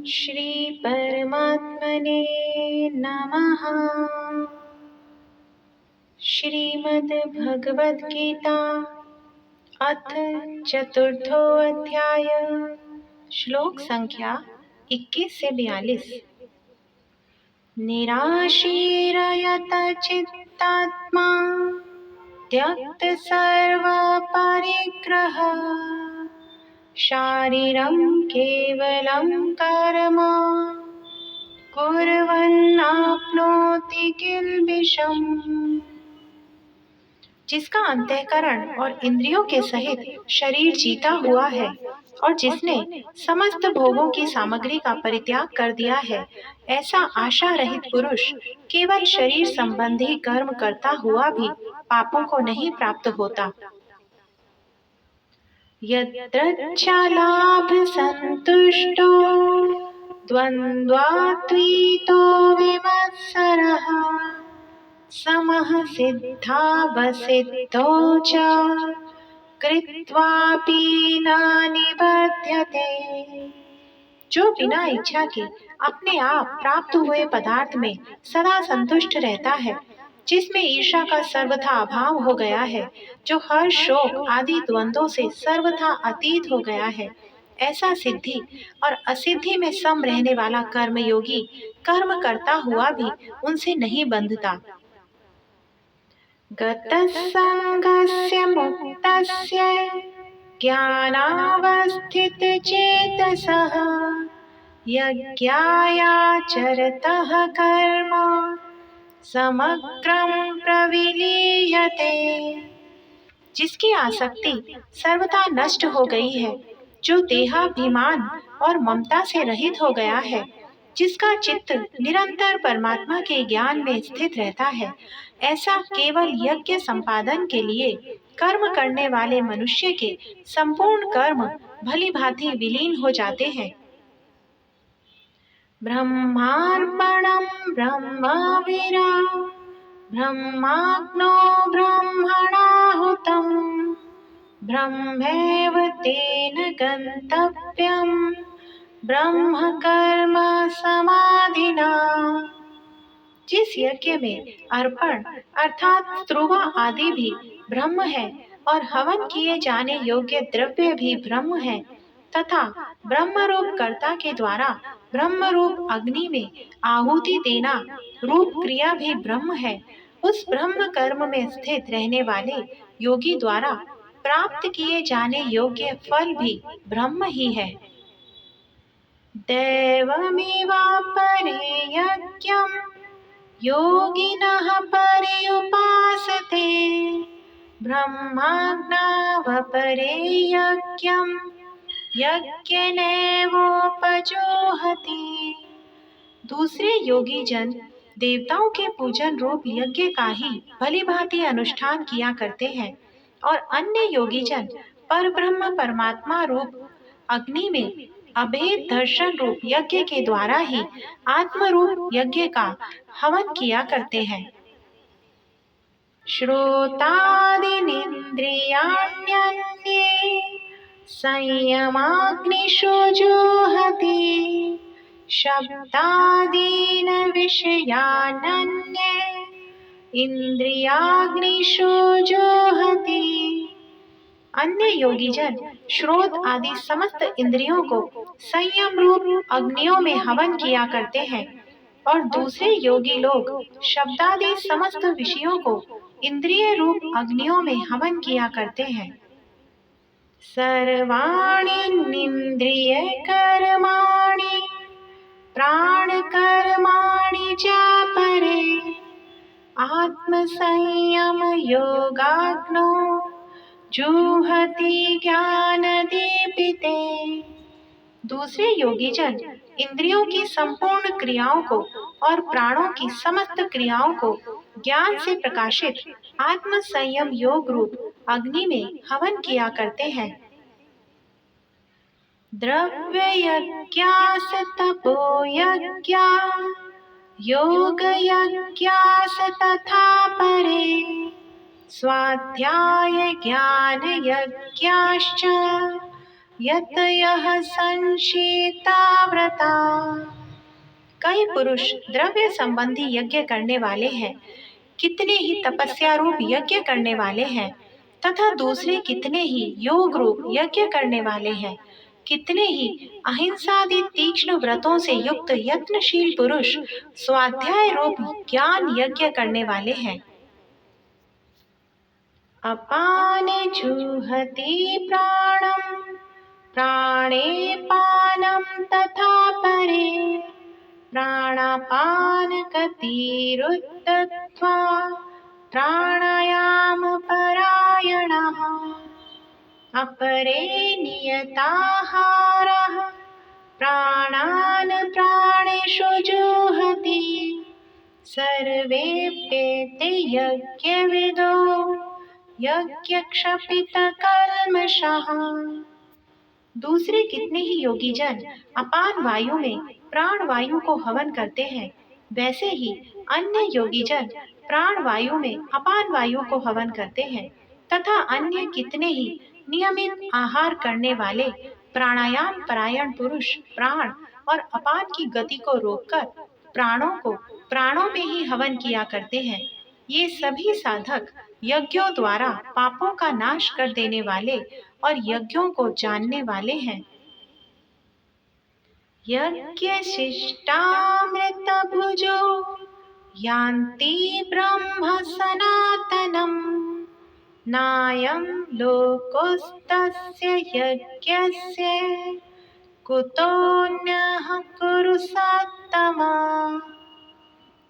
श्री परमात्मने नमः। श्रीमद् भगवद गीता अथ चतुर्थो अध्याय। श्लोक संख्या 21 से 42। निराशीरयत चित्तात्मा त्यक्त सर्व परिग्रह शारीरं केवलं कर्म कुर्वन्नाप्नोति किल्बिषम्। जिसका अंतःकरण और इंद्रियों के सहित शरीर जीता हुआ है और जिसने समस्त भोगों की सामग्री का परित्याग कर दिया है, ऐसा आशा रहित पुरुष केवल शरीर संबंधी कर्म करता हुआ भी पापों को नहीं प्राप्त होता। यद्रच्छालाभ संतुष्टो द्वन्द्वातीतो विमत्सरः समः सिद्धावसिद्धौ च कृत्वापि न निबध्यते। जो बिना इच्छा के अपने आप प्राप्त हुए पदार्थ में सदा संतुष्ट रहता है, जिसमें ईर्ष्या का सर्वथा अभाव हो गया है, जो हर शोक आदि द्वंद्वों से सर्वथा अतीत हो गया है, ऐसा सिद्धि और असिद्धि में सम रहने वाला कर्मयोगी कर्म करता हुआ भी उनसे नहीं बंधता। गतसंगस्य मुक्तस्य ज्ञानावस्थितचेतसः यज्ञायाचरतः कर्म समग्रं प्रविलीयते। जिसकी आसक्ति सर्वथा नष्ट हो गई है, जो देहाभिमान और ममता से रहित हो गया है, जिसका चित्त निरंतर परमात्मा के ज्ञान में स्थित रहता है, ऐसा केवल यज्ञ संपादन के लिए कर्म करने वाले मनुष्य के संपूर्ण कर्म भली भांति विलीन हो जाते हैं। ब्रह्मार्पणं ब्रह्मवीरा ब्रह्माग्नो ब्रह्मणाहुतं ब्रह्मैव तेन गन्तव्यं ब्रह्म कर्म समाधिना। जिस यज्ञ में अर्पण अर्थात ध्रुवा आदि भी ब्रह्म है और हवन किए जाने योग्य द्रव्य भी ब्रह्म है तथा ब्रह्म रूप कर्ता के द्वारा ब्रह्म रूप अग्नि में आहुति देना रूप क्रिया भी ब्रह्म है, उस ब्रह्म कर्म में स्थित रहने वाले योगी द्वारा प्राप्त किए जाने योग्य फल भी ब्रह्म ही है। दैवमेवापरे यज्ञं योगिनः पर्युपासते ब्रह्माज्ञावपरे यज्ञं यज्ञेनैवोपजुह्वति। दूसरे योगी जन देवताओं के पूजन रूप यज्ञ का ही भली भांति अनुष्ठान किया करते हैं और अन्य योगी जन परब्रह्म परमात्मा रूप अग्नि में अभेद दर्शन रूप यज्ञ के द्वारा ही आत्म रूप यज्ञ का हवन किया करते हैं। श्रोतादीनिन्द्रियाण्यन्ये संयमाग्निषु जुह्वति शब्दादीन विषयानन्ये इंद्रियाग्निषु जुह्वति। अन्य योगी जन श्रोत आदि समस्त इंद्रियों को संयम रूप अग्नियों में हवन किया करते हैं और दूसरे योगी लोग शब्दादि समस्त विषयों को इंद्रिय रूप अग्नियों में हवन किया करते हैं। सर्वाणीन्द्रिय कर्माणि प्राण कर्माणि चापरे आत्म संयम योगाग्नो जुह्वति ज्ञान दीपिते। दूसरे योगी जन इंद्रियों की संपूर्ण क्रियाओं को और प्राणों की समस्त क्रियाओं को ज्ञान से प्रकाशित आत्म संयम योग रूप अग्नि में हवन किया करते हैं। द्रव्य यज्ञास तपो यज्ञा योग यज्ञास तथा परे स्वाध्याय ज्ञान यज्ञाश्च यतयः संशीता व्रता। कई पुरुष द्रव्य संबंधी यज्ञ करने वाले हैं, कितने ही तपस्या रूप यज्ञ करने वाले हैं, तथा दूसरे कितने ही योग रूप यज्ञ करने वाले हैं, कितने ही अहिंसादि तीक्ष्ण व्रतों से युक्त यत्नशील पुरुष स्वाध्याय रूप ज्ञान यज्ञ करने वाले हैं। अपाने जुहति प्राणं प्राणे पानं तथा परे प्राणापान गतिरुत्थत्वा प्राणायाम परायणः अपरे नियताहारः प्राणान् प्राणेषु जुहति सर्वेऽप्येते यज्ञविदो यज्ञक्षपितकल्मषः। दूसरे कितने ही योगी जन अपान वायु में प्राण वायु को हवन करते हैं, वैसे ही अन्य योगी जन प्राण वायु में अपान वायु को हवन करते हैं, तथा अन्य कितने ही नियमित आहार करने वाले प्राणायाम परायण पुरुष प्राण और अपान की गति को रोककर प्राणों को प्राणों में ही हवन किया करते हैं। ये सभी साधक यज्ञों द्वारा पापों का नाश कर देने वाले और यज्ञों को जानने वाले हैं। यज्ञ शिष्टामृत भुजो यान्ति ब्रह्म सनातनम् नायं लोकोस्तस्य यज्ञस्य कुतोऽन्यः कुरु सत्तमा।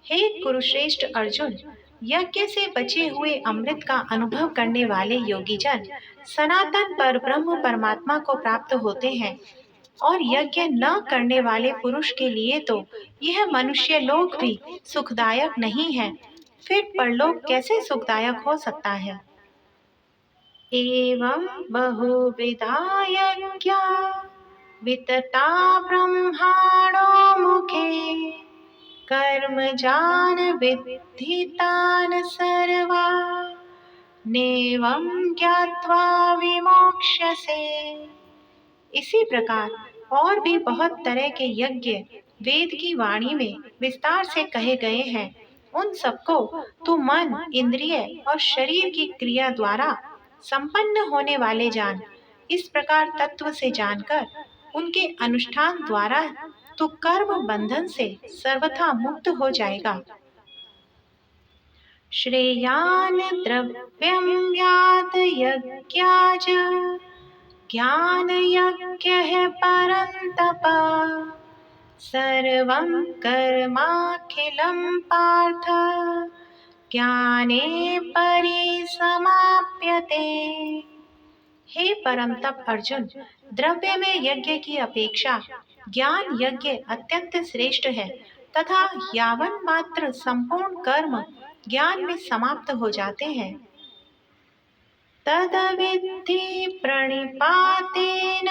हे कुरुश्रेष्ठ अर्जुन, यज्ञ से बचे हुए अमृत का अनुभव करने वाले योगी जन सनातन पर ब्रह्म परमात्मा को प्राप्त होते हैं, और यज्ञ न करने वाले पुरुष के लिए तो यह मनुष्य लोक भी सुखदायक नहीं है, फिर परलोक कैसे सुखदायक हो सकता है। एवं बहुविधा यज्ञा वितता ब्रह्माणो मुखे कर्मजान विद्धितान् सर्वा नेवं ज्ञात्वा विमोक्ष्यसे। इसी प्रकार और भी बहुत तरह के यज्ञ वेद की वाणी में विस्तार से कहे गए हैं। उन सबको तू मन, इंद्रिय और शरीर की क्रिया द्वारा संपन्न होने वाले जान। इस प्रकार तत्व से जानकर उनके अनुष्ठान द्वारा तू कर्म बंधन से सर्वथा मुक्त हो जाएगा। श्रेयान् द्रव्यं यात यज्ञाज ज्ञान यज्ञः परन्तप सर्वं कर्माखिलं पार्थ ज्ञाने परिसमाप्यते। हे परम तप अर्जुन, द्रव्य में यज्ञ की अपेक्षा ज्ञान यज्ञ अत्यंत श्रेष्ठ है, तथा यावन मात्र संपूर्ण कर्म ज्ञान में समाप्त हो जाते हैं। तदविद्धि प्रणिपातेन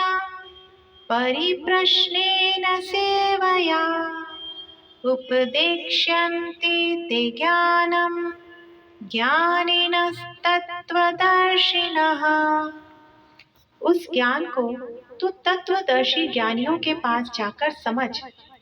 परिप्रश्नेन सेवया उपदेक्ष्यन्ति ते ज्ञानं ज्ञानिनस्तत्त्वदर्शिनः। उस ज्ञान को तू तत्वदर्शी ज्ञानियों के पास जाकर समझ।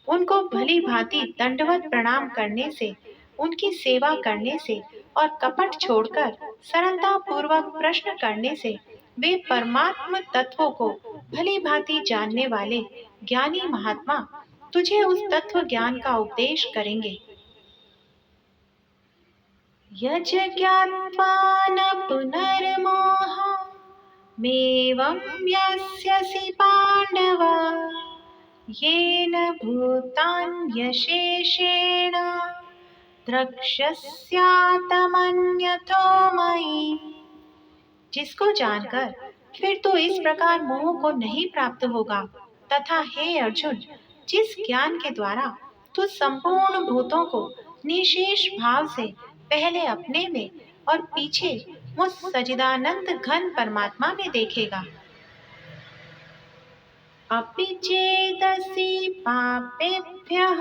उनको भली भांति दंडवत प्रणाम करने से, उनकी सेवा करने से और कपट छोड़कर सरलता पूर्वक प्रश्न करने से वे परमात्म तत्वों को भली भांति जानने वाले ज्ञानी महात्मा तुझे उस तत्व ज्ञान का उपदेश करेंगे। यज् ज्ञात्वा न पुनर्मोह मेवं यस्यसि पाण्डव येन भूतान्यशेषेण द्रक्ष्यस्यात्मन्यथो मयि। जिसको जानकर फिर तो इस प्रकार मोह को नहीं प्राप्त होगा, तथा हे अर्जुन, जिस ज्ञान के द्वारा तू संपूर्ण भूतों को निशेष भाव से पहले अपने में और पीछे मुझ सच्चिदानंद घन परमात्मा में देखेगा। अपि चेदसि पापेभ्यः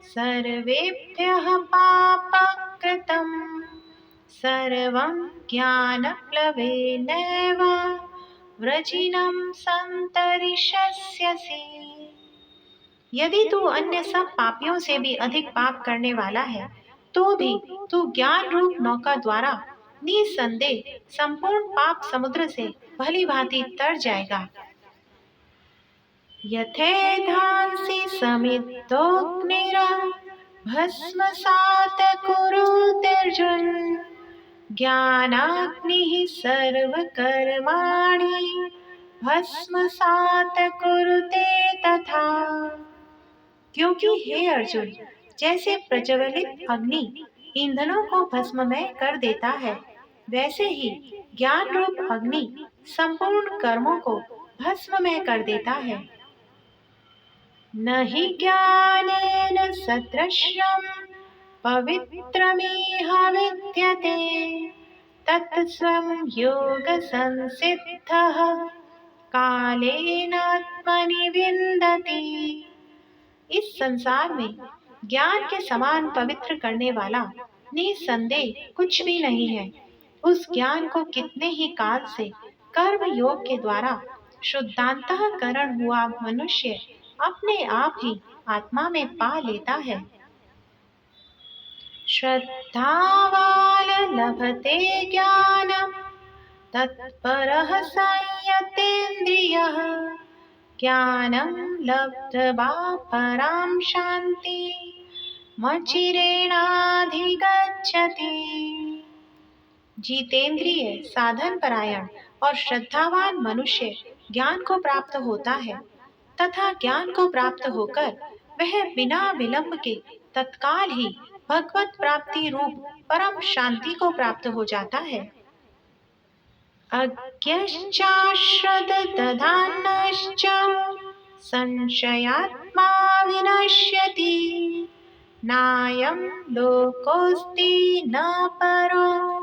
सर्वेभ्यः पापकृतं सर्वं ज्ञानप्लवेनैव व्रजिनं संतरिष्यसि। यदि तू अन्य सब पापियों से भी अधिक पाप करने वाला है, तो भी तू ज्ञान रूप नौका द्वारा निसंदेह संपूर्ण पाप समुद्र से भली भांति तर जाएगा। यथेधांसि समिद्धोऽग्निर् भस्मसात् कुरुतेऽर्जुन, ज्ञानाग्निः सर्वकर्माणि भस्मसात् कुरुते तथा। क्योंकि हे अर्जुन, जैसे प्रज्वलित अग्नि ईंधनों को भस्ममय कर देता है, वैसे ही ज्ञान रूप अग्नि संपूर्ण कर्मों को भस्ममय कर देता है। न हि ज्ञानेन सदृशं पवित्रमिह विद्यते, तत्स्वं योगसंसिद्धः कालेन आत्मनि विन्दति। इस संसार में ज्ञान के समान पवित्र करने वाला निसंदेह कुछ भी नहीं है। उस ज्ञान को कितने ही काल से कर्म योग के द्वारा शुद्धांतःकरण हुआ मनुष्य अपने आप ही आत्मा में पा लेता है। श्रद्धावान लभते ज्ञानम तत्परः संयतेन्द्रियः, ज्ञानं लब्ध्वा परां शान्ति मचिरेणाधिगच्छति। जितेंद्रिय, साधन परायण और श्रद्धावान मनुष्य ज्ञान को प्राप्त होता है तथा ज्ञान को प्राप्त होकर वह बिना विलंब के तत्काल ही भगवत प्राप्ति रूप परम शांति को प्राप्त हो जाता है। अज्ञश्चाश्रद्धधानश्च संशयात्मा विनश्यति, नायं लोकोऽस्ति न परो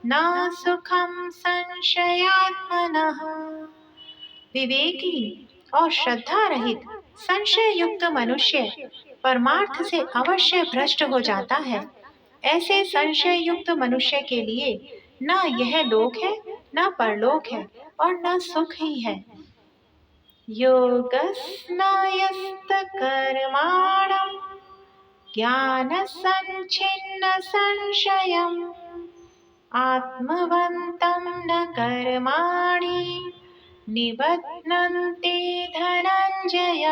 न सुखं संशयात्मनः। विवेकी और श्रद्धा रहित संशय युक्त मनुष्य परमार्थ से अवश्य भ्रष्ट हो जाता है। ऐसे संशय युक्त मनुष्य के लिए न यह लोक है, न परलोक है और न सुख ही है। योगस्नायस्तकर्माणं ज्ञानसञ्छिन्न संशयम्, आत्मवन्तं न कर्माणि निबध्नन्ति धनंजय।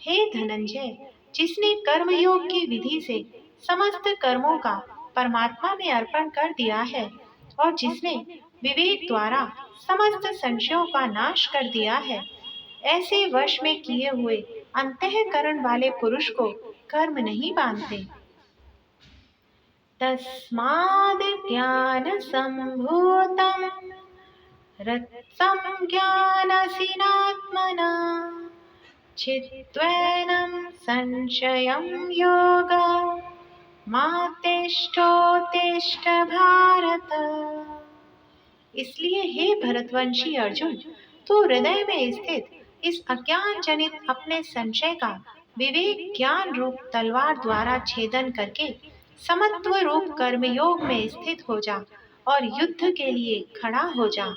हे धनंजय, जिसने कर्मयोग की विधि से समस्त कर्मों का परमात्मा में अर्पण कर दिया है और जिसने विवेक द्वारा समस्त संशयों का नाश कर दिया है, ऐसे वश में किए हुए अंतःकरण वाले पुरुष को कर्म नहीं बांधते। तस्माद् ज्ञान संभूतं रत्सं ज्ञानसिनात्मना, छित्त्वैनं संशयं योगा मातेष्ठोत्तिष्ठ भारत। इसलिए हे भरतवंशी अर्जुन, तू हृदय में स्थित इस अज्ञान जनित अपने संशय का विवेक ज्ञान रूप तलवार द्वारा छेदन करके समत्व रूप कर्मयोग में स्थित हो जा और युद्ध के लिए खड़ा हो जा।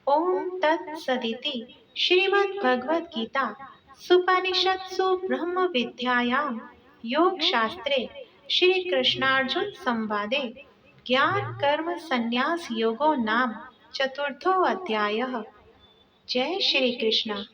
ओम तत्सदिति श्रीमद् भगवद गीता सुपनिषत्सु ब्रह्म विद्यायां योग शास्त्रे श्री कृष्णार्जुन संवादे ज्ञान कर्म संन्यास योगो नाम चतुर्थो अध्यायः। जय श्री कृष्ण।